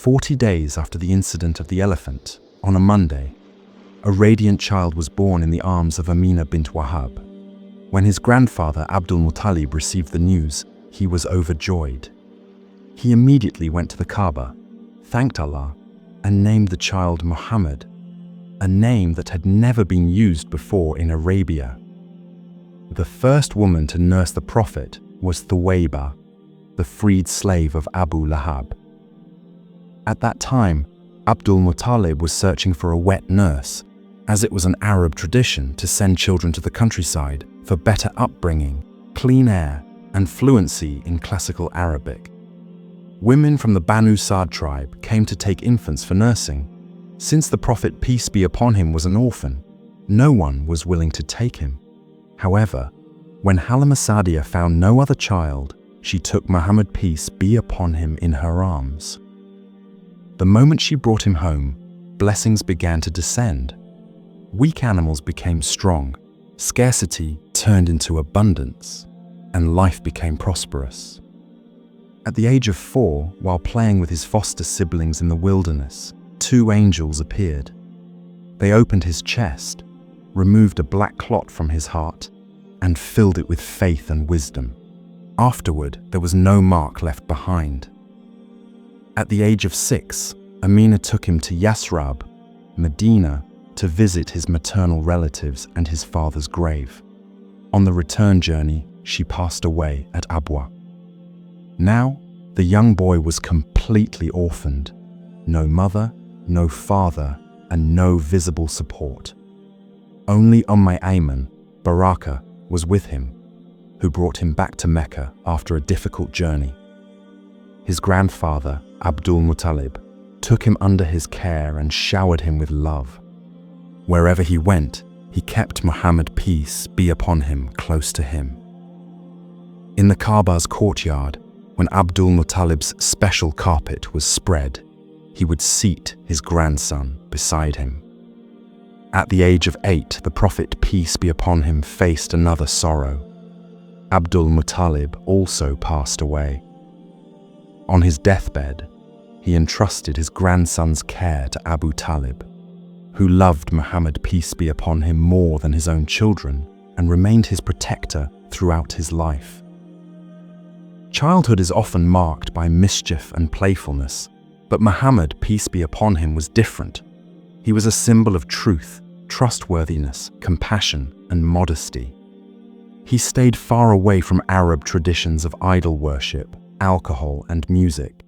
40 days after the incident of the elephant, on a Monday, a radiant child was born in the arms of Aminah bint Wahab. When his grandfather Abdul Muttalib received the news, he was overjoyed. He immediately went to the Kaaba, thanked Allah, and named the child Muhammad, a name that had never been used before in Arabia. The first woman to nurse the Prophet was Thuwaybah, the freed slave of Abu Lahab. At that time, Abdul Muttalib was searching for a wet nurse, as it was an Arab tradition to send children to the countryside for better upbringing, clean air, and fluency in classical Arabic. Women from the Banu Sa'd tribe came to take infants for nursing. Since the Prophet, peace be upon him, was an orphan, no one was willing to take him. However, when Halimah Sa'diyah found no other child, she took Muhammad, peace be upon him, in her arms. The moment she brought him home, blessings began to descend. Weak animals became strong, scarcity turned into abundance, and life became prosperous. At the age of 4, while playing with his foster siblings in the wilderness, 2 angels appeared. They opened his chest, removed a black clot from his heart, and filled it with faith and wisdom. Afterward, there was no mark left behind. At the age of 6, Aminah took him to Yasrib, Medina, to visit his maternal relatives and his father's grave. On the return journey, she passed away at Abwa. Now, the young boy was completely orphaned. No mother, no father, and no visible support. Only Ayman, Baraka, was with him, who brought him back to Mecca after a difficult journey. His grandfather, Abdul Muttalib, took him under his care and showered him with love. Wherever he went, he kept Muhammad, peace be upon him, close to him. In the Kaaba's courtyard, when Abdul Muttalib's special carpet was spread, he would seat his grandson beside him. At the age of 8, the Prophet, peace be upon him, faced another sorrow. Abdul Muttalib also passed away. On his deathbed, he entrusted his grandson's care to Abu Talib, who loved Muhammad, peace be upon him, more than his own children and remained his protector throughout his life. Childhood is often marked by mischief and playfulness, but Muhammad, peace be upon him, was different. He was a symbol of truth, trustworthiness, compassion, and modesty. He stayed far away from Arab traditions of idol worship, alcohol, and music.